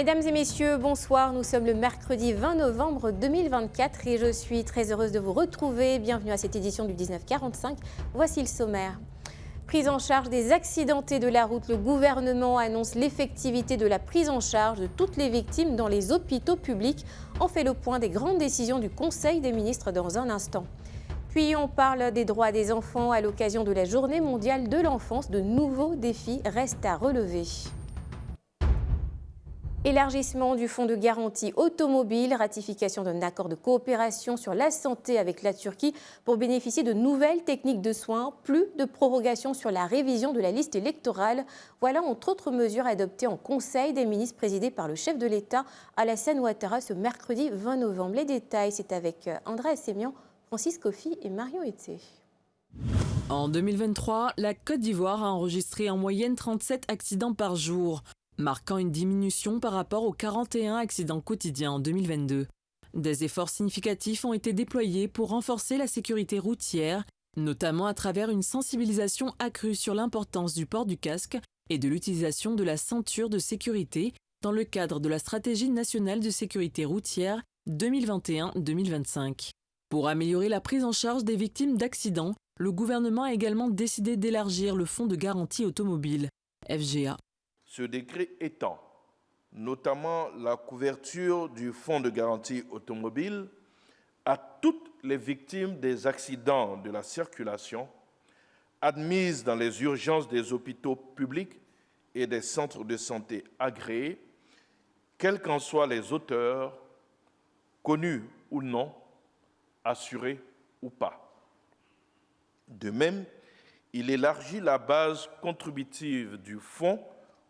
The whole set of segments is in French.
Mesdames et messieurs, bonsoir. Nous sommes le mercredi 20 novembre 2024 et je suis très heureuse de vous retrouver. Bienvenue à cette édition du 1945. Voici le sommaire. Prise en charge des accidentés de la route. Le gouvernement annonce l'effectivité de la prise en charge de toutes les victimes dans les hôpitaux publics. On fait le point des grandes décisions du Conseil des ministres dans un instant. Puis on parle des droits des enfants à l'occasion de la Journée mondiale de l'enfance. De nouveaux défis restent à relever. Élargissement du fonds de garantie automobile, ratification d'un accord de coopération sur la santé avec la Turquie pour bénéficier de nouvelles techniques de soins, plus de prorogation sur la révision de la liste électorale. Voilà entre autres mesures adoptées en Conseil des ministres présidé par le chef de l'État, Alassane Ouattara, ce mercredi 20 novembre. Les détails, c'est avec André Assemian, Francis Kofi et Marion Etsé. En 2023, la Côte d'Ivoire a enregistré en moyenne 37 accidents par jour, marquant une diminution par rapport aux 41 accidents quotidiens en 2022. Des efforts significatifs ont été déployés pour renforcer la sécurité routière, notamment à travers une sensibilisation accrue sur l'importance du port du casque et de l'utilisation de la ceinture de sécurité dans le cadre de la Stratégie nationale de sécurité routière 2021-2025. Pour améliorer la prise en charge des victimes d'accidents, le gouvernement a également décidé d'élargir le fonds de garantie automobile, FGA. Ce décret étend notamment la couverture du fonds de garantie automobile à toutes les victimes des accidents de la circulation admises dans les urgences des hôpitaux publics et des centres de santé agréés, quels qu'en soient les auteurs, connus ou non, assurés ou pas. De même, il élargit la base contributive du fonds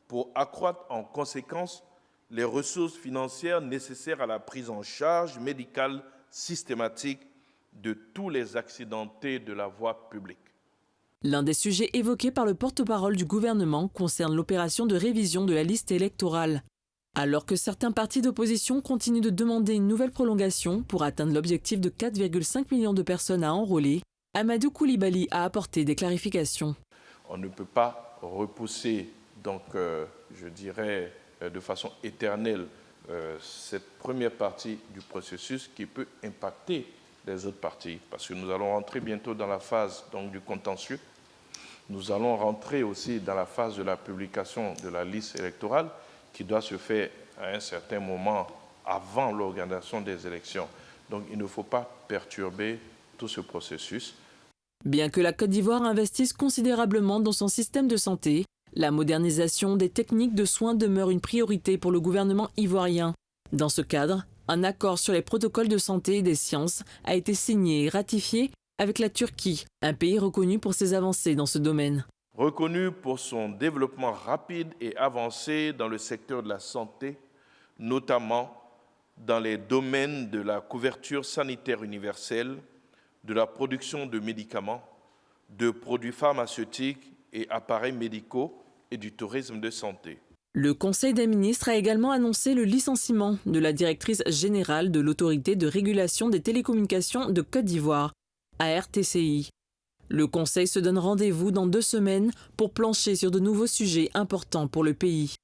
pour accroître en conséquence les ressources financières nécessaires à la prise en charge médicale systématique de tous les accidentés de la voie publique. L'un des sujets évoqués par le porte-parole du gouvernement concerne l'opération de révision de la liste électorale. Alors que certains partis d'opposition continuent de demander une nouvelle prolongation pour atteindre l'objectif de 4,5 millions de personnes à enrôler, Amadou Koulibaly a apporté des clarifications. On ne peut pas repousser je dirais de façon éternelle, cette première partie du processus qui peut impacter les autres parties. Parce que nous allons rentrer bientôt dans la phase du contentieux. Nous allons rentrer aussi dans la phase de la publication de la liste électorale qui doit se faire à un certain moment avant l'organisation des élections. Donc il ne faut pas perturber tout ce processus. Bien que la Côte d'Ivoire investisse considérablement dans son système de santé, la modernisation des techniques de soins demeure une priorité pour le gouvernement ivoirien. Dans ce cadre, un accord sur les protocoles de santé et des sciences a été signé et ratifié avec la Turquie, un pays reconnu pour ses avancées dans ce domaine. Reconnu pour son développement rapide et avancé dans le secteur de la santé, notamment dans les domaines de la couverture sanitaire universelle, de la production de médicaments, de produits pharmaceutiques et appareils médicaux et du tourisme de santé. Le Conseil des ministres a également annoncé le licenciement de la directrice générale de l'Autorité de régulation des télécommunications de Côte d'Ivoire, ARTCI. Le Conseil se donne rendez-vous dans 2 semaines pour plancher sur de nouveaux sujets importants pour le pays.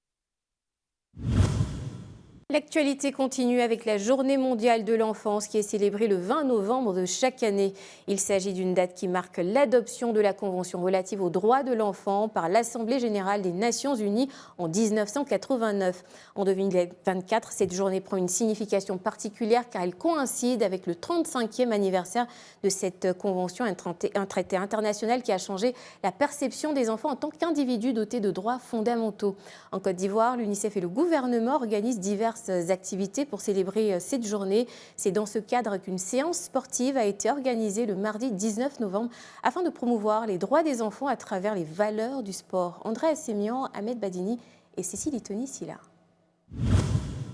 L'actualité continue avec la Journée mondiale de l'enfance qui est célébrée le 20 novembre de chaque année. Il s'agit d'une date qui marque l'adoption de la Convention relative aux droits de l'enfant par l'Assemblée générale des Nations unies en 1989. En 2024, cette journée prend une signification particulière car elle coïncide avec le 35e anniversaire de cette convention, un traité international qui a changé la perception des enfants en tant qu'individus dotés de droits fondamentaux. En Côte d'Ivoire, l'UNICEF et le gouvernement organisent diverses activités pour célébrer cette journée. C'est dans ce cadre qu'une séance sportive a été organisée le mardi 19 novembre afin de promouvoir les droits des enfants à travers les valeurs du sport. André Assemian, Ahmed Badini et Cécile Itoni-Silla.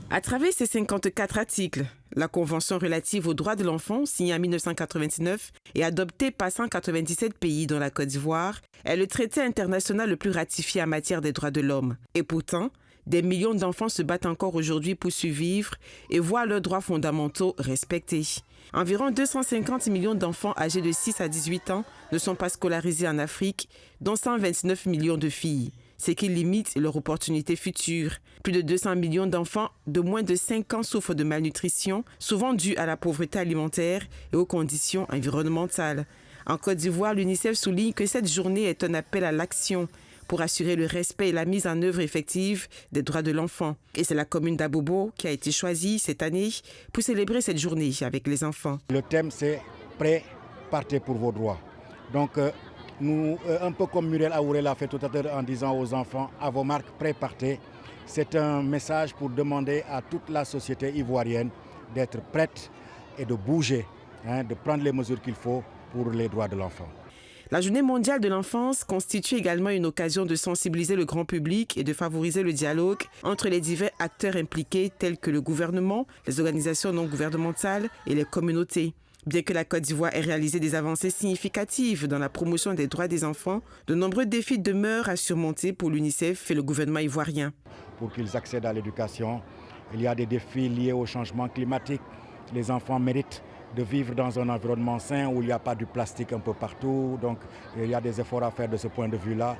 À travers ces 54 articles, la Convention relative aux droits de l'enfant, signée en 1999 et adoptée par 197 pays dont la Côte d'Ivoire, est le traité international le plus ratifié en matière des droits de l'homme. Et pourtant, des millions d'enfants se battent encore aujourd'hui pour survivre et voir leurs droits fondamentaux respectés. Environ 250 millions d'enfants âgés de 6 à 18 ans ne sont pas scolarisés en Afrique, dont 129 millions de filles. ce qui limite leurs opportunités futures. Plus de 200 millions d'enfants de moins de 5 ans souffrent de malnutrition, souvent due à la pauvreté alimentaire et aux conditions environnementales. En Côte d'Ivoire, l'UNICEF souligne que cette journée est un appel à l'action pour assurer le respect et la mise en œuvre effective des droits de l'enfant. Et c'est la commune d'Abobo qui a été choisie cette année pour célébrer cette journée avec les enfants. Le thème, c'est « Prêt, partez pour vos droits ». Donc, nous, un peu comme Muriel Aouré l'a fait tout à l'heure en disant aux enfants « À vos marques, prêt, partez ». C'est un message pour demander à toute la société ivoirienne d'être prête et de bouger, de prendre les mesures qu'il faut pour les droits de l'enfant. La Journée mondiale de l'enfance constitue également une occasion de sensibiliser le grand public et de favoriser le dialogue entre les divers acteurs impliqués tels que le gouvernement, les organisations non gouvernementales et les communautés. Bien que la Côte d'Ivoire ait réalisé des avancées significatives dans la promotion des droits des enfants, de nombreux défis demeurent à surmonter pour l'UNICEF et le gouvernement ivoirien. Pour qu'ils accèdent à l'éducation, il y a des défis liés au changement climatique. Les enfants méritent de vivre dans un environnement sain où il n'y a pas du plastique un peu partout. Donc il y a des efforts à faire de ce point de vue-là.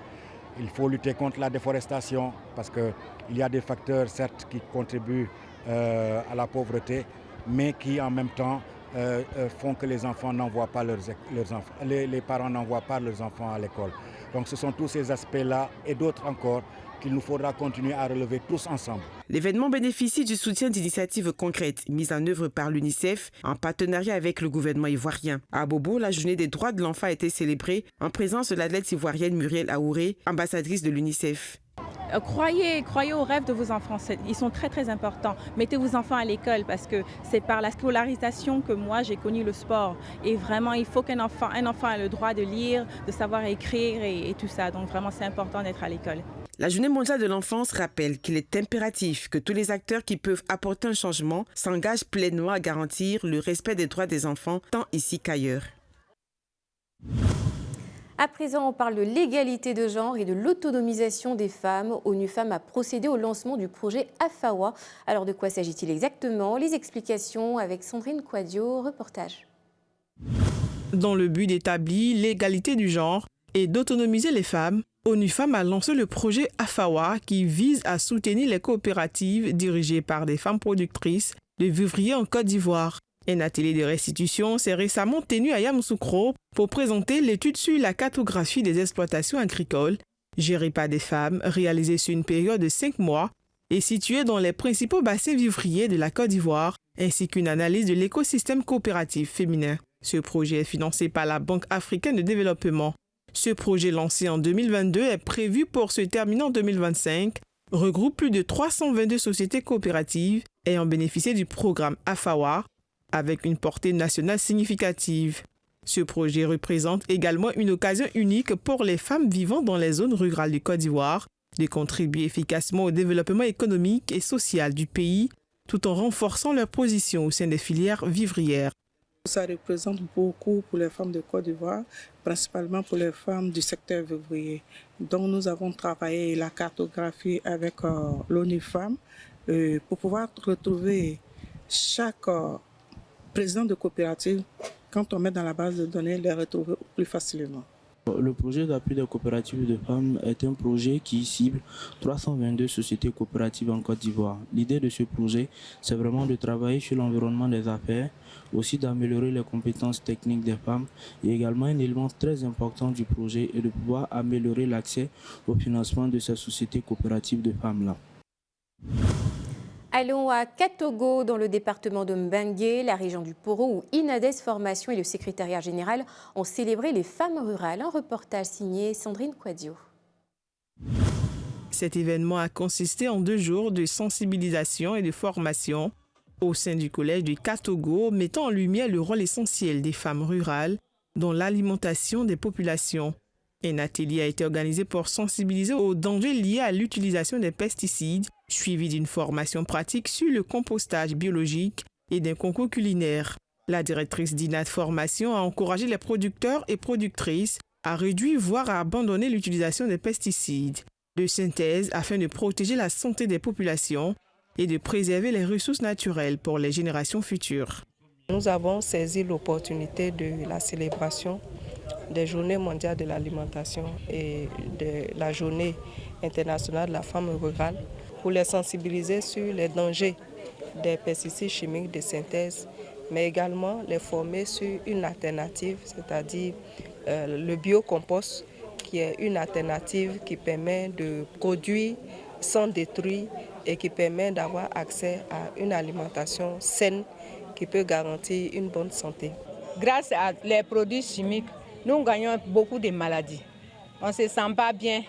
Il faut lutter contre la déforestation parce qu'il y a des facteurs certes qui contribuent à la pauvreté, mais qui en même temps font que les enfants n'envoient pas leurs enfants, les parents n'envoient pas leurs enfants à l'école. Donc ce sont tous ces aspects-là et d'autres encore qu'il nous faudra continuer à relever tous ensemble. L'événement bénéficie du soutien d'initiatives concrètes mises en œuvre par l'UNICEF en partenariat avec le gouvernement ivoirien. À Bobo, la journée des droits de l'enfant a été célébrée en présence de l'athlète ivoirienne Muriel Aouré, ambassadrice de l'UNICEF. Croyez aux rêves de vos enfants, ils sont très très importants. Mettez vos enfants à l'école parce que c'est par la scolarisation que moi j'ai connu le sport. Et vraiment, il faut qu'un enfant ait le droit de lire, de savoir écrire et tout ça. Donc vraiment, c'est important d'être à l'école. La Journée mondiale de l'enfance rappelle qu'il est impératif que tous les acteurs qui peuvent apporter un changement s'engagent pleinement à garantir le respect des droits des enfants, tant ici qu'ailleurs. À présent, on parle de l'égalité de genre et de l'autonomisation des femmes. ONU Femmes a procédé au lancement du projet AFAWA. Alors de quoi s'agit-il exactement? Les explications avec Sandrine Quadio, reportage. Dans le but d'établir l'égalité du genre et d'autonomiser les femmes, ONU Femmes a lancé le projet AFAWA qui vise à soutenir les coopératives dirigées par des femmes productrices de vivriers en Côte d'Ivoire. Un atelier de restitution s'est récemment tenu à Yamoussoukro pour présenter l'étude sur la cartographie des exploitations agricoles gérées par des femmes, réalisée sur une période de 5 mois et située dans les principaux bassins vivriers de la Côte d'Ivoire, ainsi qu'une analyse de l'écosystème coopératif féminin. Ce projet est financé par la Banque africaine de développement. Ce projet lancé en 2022 est prévu pour se terminer en 2025, regroupe plus de 322 sociétés coopératives ayant bénéficié du programme AFAWA avec une portée nationale significative. Ce projet représente également une occasion unique pour les femmes vivant dans les zones rurales du Côte d'Ivoire de contribuer efficacement au développement économique et social du pays tout en renforçant leur position au sein des filières vivrières. Ça représente beaucoup pour les femmes de Côte d'Ivoire, principalement pour les femmes du secteur vivrier. Donc nous avons travaillé la cartographie avec l'ONU Femmes pour pouvoir retrouver chaque président de coopérative. Quand on met dans la base de données, les retrouver plus facilement. Le projet d'appui des coopératives de femmes est un projet qui cible 322 sociétés coopératives en Côte d'Ivoire. L'idée de ce projet, c'est vraiment de travailler sur l'environnement des affaires, aussi d'améliorer les compétences techniques des femmes et également un élément très important du projet est de pouvoir améliorer l'accès au financement de ces sociétés coopératives de femmes-là. Allons à Katogo, dans le département de Mbengue, la région du Poro, où Inades Formation et le secrétariat général ont célébré les femmes rurales. Un reportage signé Sandrine Quadio. Cet événement a consisté en 2 jours de sensibilisation et de formation au sein du collège de Katogo, mettant en lumière le rôle essentiel des femmes rurales dans l'alimentation des populations. Un atelier a été organisé pour sensibiliser aux dangers liés à l'utilisation des pesticides, suivi d'une formation pratique sur le compostage biologique et d'un concours culinaire. La directrice d'Inades Formation a encouragé les producteurs et productrices à réduire, voire à abandonner l'utilisation des pesticides de synthèse afin de protéger la santé des populations et de préserver les ressources naturelles pour les générations futures. Nous avons saisi l'opportunité de la célébration des Journées mondiales de l'alimentation et de la journée internationale de la femme rurale pour les sensibiliser sur les dangers des pesticides chimiques de synthèse, mais également les former sur une alternative, c'est-à-dire le biocompost, qui est une alternative qui permet de produire sans détruire et qui permet d'avoir accès à une alimentation saine qui peut garantir une bonne santé. Grâce à les produits chimiques, nous gagnons beaucoup de maladies. On ne se sent pas bien,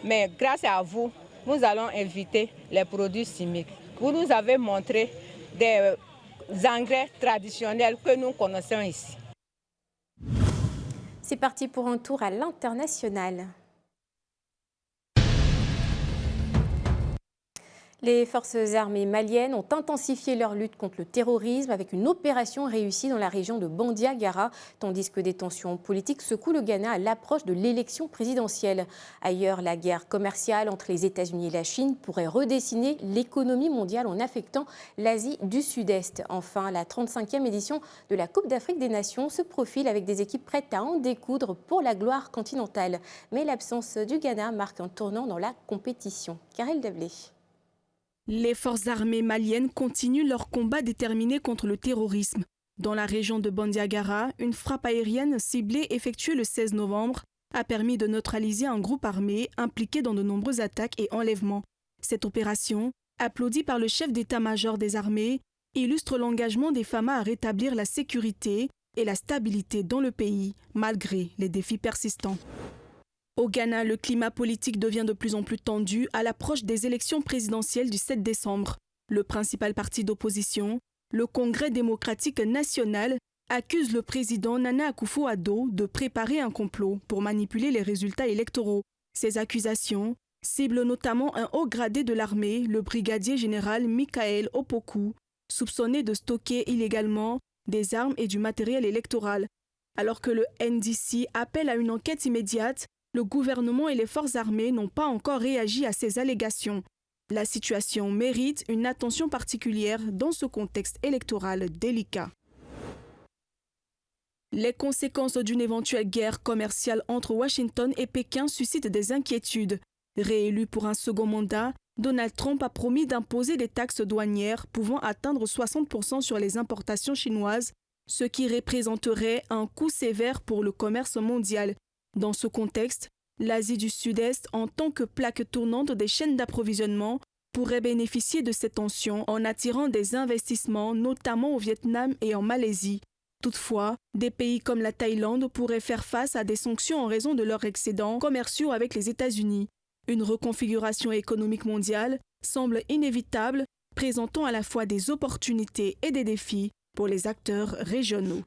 mais grâce à vous, nous allons éviter les produits chimiques. Vous nous avez montré des engrais traditionnels que nous connaissons ici. C'est parti pour un tour à l'international. Les forces armées maliennes ont intensifié leur lutte contre le terrorisme avec une opération réussie dans la région de Bandiagara, tandis que des tensions politiques secouent le Ghana à l'approche de l'élection présidentielle. Ailleurs, la guerre commerciale entre les États-Unis et la Chine pourrait redessiner l'économie mondiale en affectant l'Asie du Sud-Est. Enfin, la 35e édition de la Coupe d'Afrique des Nations se profile avec des équipes prêtes à en découdre pour la gloire continentale. Mais l'absence du Ghana marque un tournant dans la compétition. Karel Deblé. Les forces armées maliennes continuent leur combat déterminé contre le terrorisme. Dans la région de Bandiagara, une frappe aérienne ciblée effectuée le 16 novembre a permis de neutraliser un groupe armé impliqué dans de nombreuses attaques et enlèvements. Cette opération, applaudie par le chef d'état-major des armées, illustre l'engagement des FAMA à rétablir la sécurité et la stabilité dans le pays, malgré les défis persistants. Au Ghana, le climat politique devient de plus en plus tendu à l'approche des élections présidentielles du 7 décembre. Le principal parti d'opposition, le Congrès démocratique national, accuse le président Nana Akufo-Addo de préparer un complot pour manipuler les résultats électoraux. Ces accusations ciblent notamment un haut gradé de l'armée, le brigadier général Michael Opoku, soupçonné de stocker illégalement des armes et du matériel électoral. Alors que le NDC appelle à une enquête immédiate, le gouvernement et les forces armées n'ont pas encore réagi à ces allégations. La situation mérite une attention particulière dans ce contexte électoral délicat. Les conséquences d'une éventuelle guerre commerciale entre Washington et Pékin suscitent des inquiétudes. Réélu pour un second mandat, Donald Trump a promis d'imposer des taxes douanières pouvant atteindre 60% sur les importations chinoises, ce qui représenterait un coût sévère pour le commerce mondial. Dans ce contexte, l'Asie du Sud-Est, en tant que plaque tournante des chaînes d'approvisionnement, pourrait bénéficier de ces tensions en attirant des investissements, notamment au Vietnam et en Malaisie. Toutefois, des pays comme la Thaïlande pourraient faire face à des sanctions en raison de leurs excédents commerciaux avec les États-Unis. Une reconfiguration économique mondiale semble inévitable, présentant à la fois des opportunités et des défis pour les acteurs régionaux.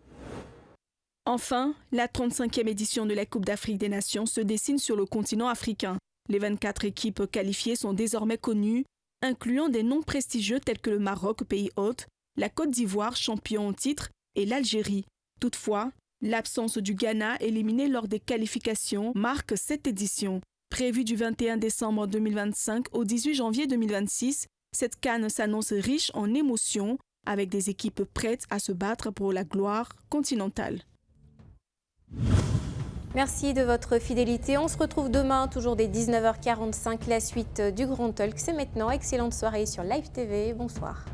Enfin, la 35e édition de la Coupe d'Afrique des Nations se dessine sur le continent africain. Les 24 équipes qualifiées sont désormais connues, incluant des noms prestigieux tels que le Maroc, pays hôte, la Côte d'Ivoire, champion en titre, et l'Algérie. Toutefois, l'absence du Ghana éliminé lors des qualifications marque cette édition. Prévue du 21 décembre 2025 au 18 janvier 2026, cette CAN s'annonce riche en émotions, avec des équipes prêtes à se battre pour la gloire continentale. Merci de votre fidélité. On se retrouve demain, toujours dès 19h45, la suite du Grand Talk. C'est maintenant. Excellente soirée sur Live TV. Bonsoir.